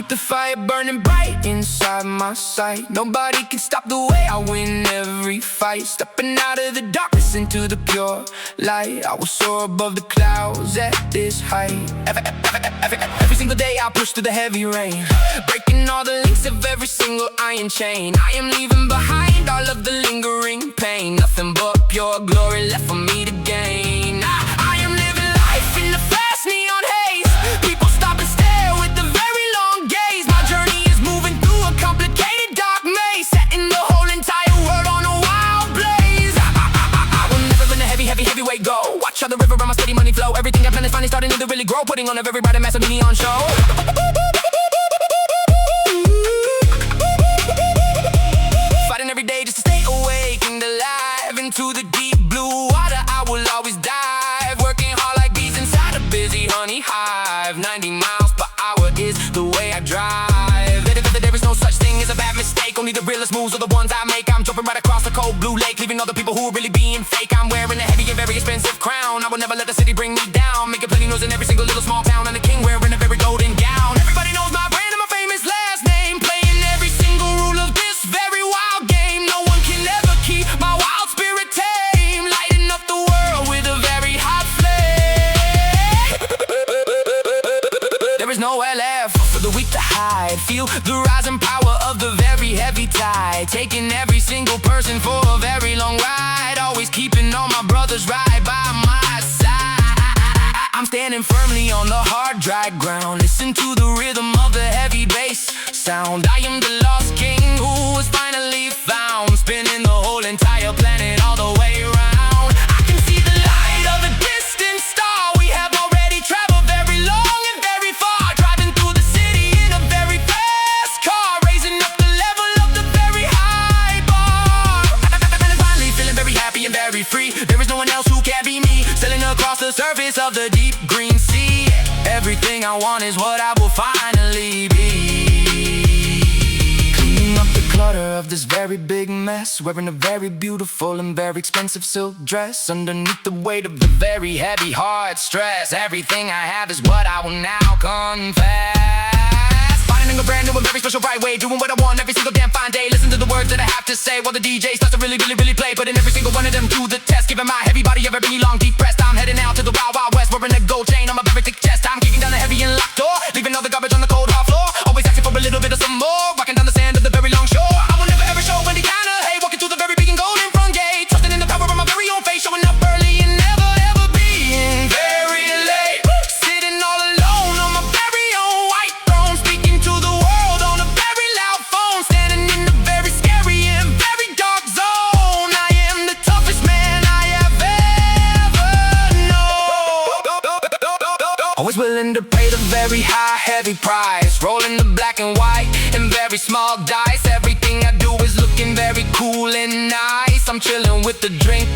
keep the fire burning bright inside my sight. Nobody can stop the way I win every fight. Stepping out of the darkness into the pure light. I will soar above the clouds at this height. Every single day I push through the heavy rain, breaking all the links of every single iron chain. I am leaving behind all of the lingering pain. Nothing but pure glory left for me to gain. I am living life in the fast neon haze. People stop and stare with the very long gaze. My journey is moving through a complicated dark maze, setting the whole entire world on a wild blaze. I will never let a heavy weight go. Watch how the river around my steady money flow. Everything I plan is finally starting to really grow, putting on a very bright and massive neon show. Fighting every day just to stay awake and alive. Into the deep blue water I will always dive, working hard like bees inside a busy honey hive. 90 miles per hour is the way I drive. There is no such thing as a bad mistake. Only the realest moves are the ones I make. I'm jumping right across the cold blue lake, leaving all the people who are really being fake. I'm wearing a heavy and very expensive crown. I will never let the city bring me down, making plenty noise in every single little small town. And the king wearing a very golden gown. Everybody knows my brand and my famous last name, playing every single rule of this very wild game. No one can ever keep my wild spirit tame, lighting up the world with a very hot flame. There is nowhere left for the weak to hide. Feel the rising power of the very heavy tide, taking every single person for a very long ride. Always keeping all my brothers right by my side. I'm standing firmly on the hard, dry ground. Listen to the rhythm of the heavy bass sound. I am the lost king who was finally found, spinning the whole entire planet all the way around. I can see the light of a distant star. We have already traveled very long and very far, driving through the city in a very fast car, raising up the level of the very high bar. And I'm finally feeling very happy and very free. There is no one else who can be me, sailing across the surface of the deep green sea. Everything I want is what I will finally be. Cleaning up the clutter of this very big mess, wearing a very beautiful and very expensive silk dress. Underneath the weight of the very heavy heart stress, everything I have is what I will now confess. Finding a brand new and very special bright way, doing what I want every single damn fine day. Listen to the words that I have to say while the DJ starts to really play, putting every single one of them to the test, giving my heavy body a very long deep press. I'm heading out to the wild, wild west, wearing a gold chain on my very thick chest. I'm kicking down the heavy and locked door, leaving all the garbage on the cold hard floor. Always asking for a little bit of some more, walking down the sand of the very long shore. I will never ever show any kind of hate, walking through the very big and golden front gate, trusting in the power of my very own faith, showing up early and never ever being very late. Sitting all alone on my very own white throne, speaking to the world on a very loud phone, standing in a very scary and very dark zone. I am the toughest man I have ever known. Always willing to pay the very high, heavy price, rolling the black and white and very small dice. Everything I do is looking very cool and nice. I'm chilling with a drink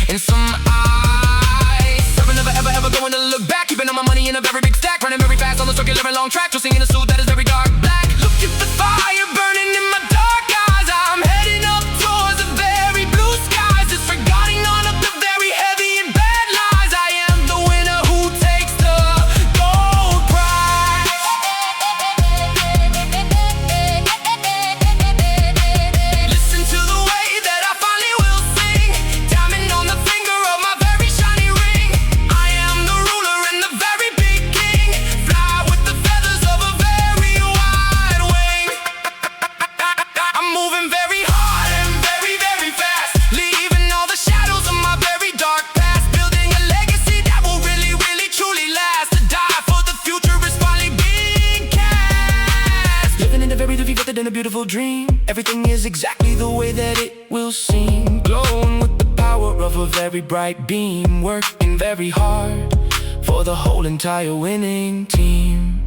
and some ice. Never, never, ever going to look back, keeping all my money in a very big stack, running very fast on the circular and long track, dressing in a suit that is very dark black. Look at the fire burning in my dark eyes. I'm heading up towards the very blue skies, disregarding all of the very heavy and bad lies. I am the winner who takes the gold prize. Listen to the way that I finally will sing, diamond on the finger of my very shiny ring. I am the ruler and the very big king, fly with the feathers of a very wide wing. I'm moving very hard and very fast, leaving all the shadows of my very dark past, building a legacy that will really truly last. To die for the future is finally being cast. Living in a very vivid and a beautiful dream. Everything is exactly the way that it will seem, glowing with the power of a very bright beam, working very hard for the whole entire winning team.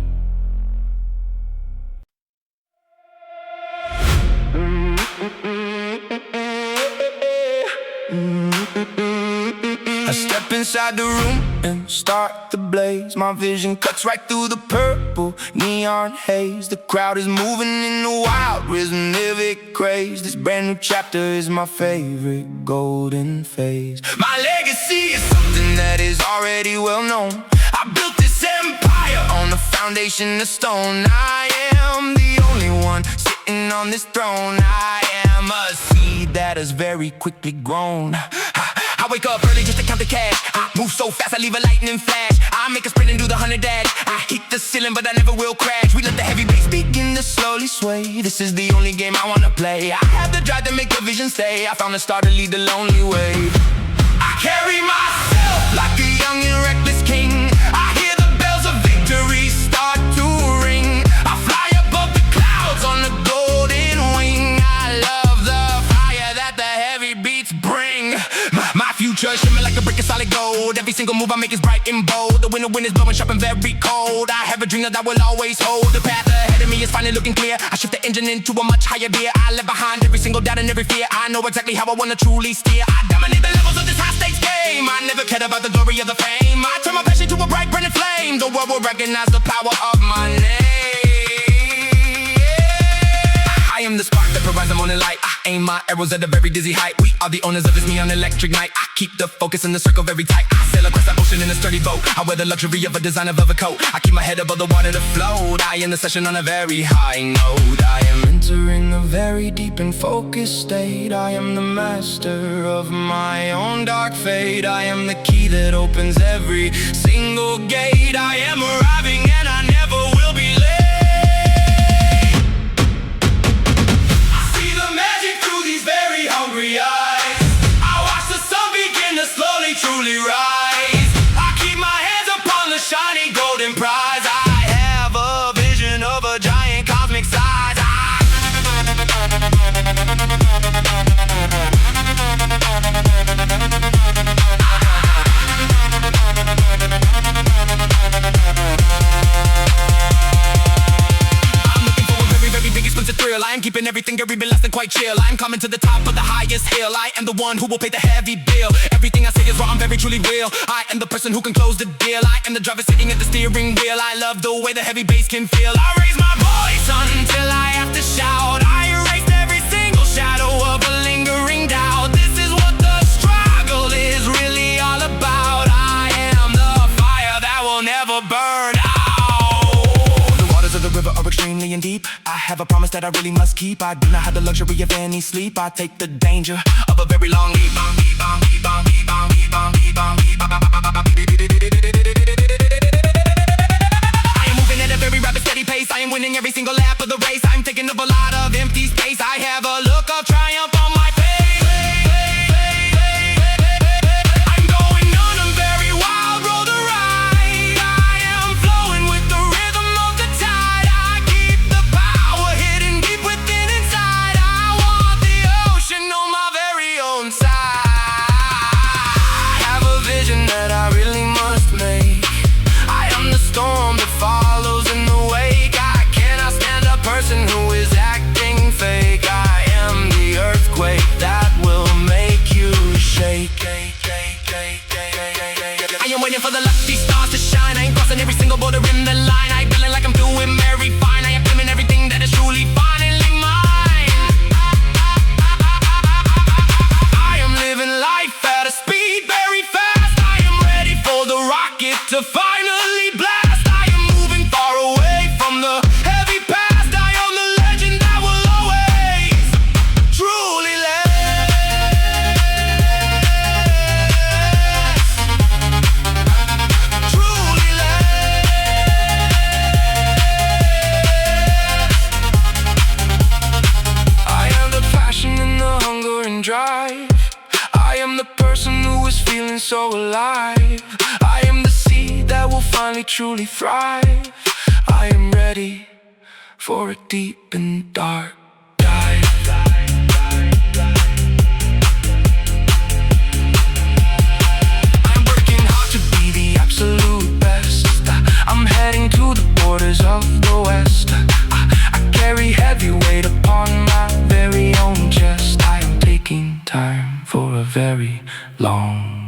I step inside the room and start the blaze. My vision cuts right through the purple neon haze. The crowd is moving in a wild rhythmic craze. This brand new chapter is my favorite golden phase. My legacy is something that is already well known. I built this empire on the foundation of stone. I am the only one sitting on this throne. I am a seed that has very quickly grown. I wake up early just to count the cash. I move so fast, I leave a lightning flash. I make a sprint and do the 100 dash. I hit the ceiling, but I never will crash. We let the heavy bass begin to slowly sway. This is the only game I wanna play. I have the drive to make the vision stay. I found a star to lead the lonely way. I carry myself like a young and reckless king. I hear the bells of victory start to ring. I fly above the clouds on the golden wing. I love the fire that the heavy beats bring. My future shimmering like a brick of solid gold. Every single move I make is bright and bold. The wind is blowing sharp and very cold. I have a dream that I will always hold. The path ahead of me is finally looking clear. I shift the engine into a much higher gear. I left behind every single doubt and every fear. I know exactly how I wanna truly steer. I dominate the levels of this high-stakes game. I never cared about the glory of the fame. I turn my passion to a bright burning flame. The world will recognize the power of my name. I am the spark that provides the morning light. I aim my arrows at a very dizzy height. We are the owners of this neon electric night. I keep the focus in the circle very tight. I sail across the ocean in a sturdy boat. I wear the luxury of a designer velvet coat. I keep my head above the water to float. I end the session on a very high note. I am entering a very deep and focused state. I am the master of my own dark fate. I am the key that opens every single gate. I am arriving and I never will be late. Hungry eyes, I watch the sun begin to slowly, truly rise. I keep my hands upon the shiny golden prize. I have a vision of a giant cosmic size. I am keeping everything very relaxed and quite chill. I am coming to the top of the highest hill. I am the one who will pay the heavy bill. Everything I say is raw, I'm very truly real. I am the person who can close the deal. I am the driver sitting at the steering wheel. I love the way the heavy bass can feel. I raise my voice until I have to shout. I erased every single shadow of a lingering doubt. This is what the struggle is really all about. I am the fire that will never burn out. The river are extremely and deep. I have a promise that I really must keep. I do not have the luxury of any sleep. I take the danger of a very long leap. I am moving at a very rapid, steady pace. I am winning every single lap of the race. I'm taking up a lot of empty space. I have a look of triumph on my face. For the lucky stars to shine, I ain't crossing every single border in the line. I feeling like I'm doing very fine. I am claiming everything that is truly finally mine. I am living life at a speed very fast. I am ready for the rocket to finally blast. I am moving far away from the heavy past. I am the legend that will always truly last. Drive. I am the person who is feeling so alive. I am the seed that will finally truly thrive. I am ready for a deep and dark dive. I'm working hard to be the absolute best. I'm heading to the borders of the West. I carry heavy weight upon my very own chest. Time for a very long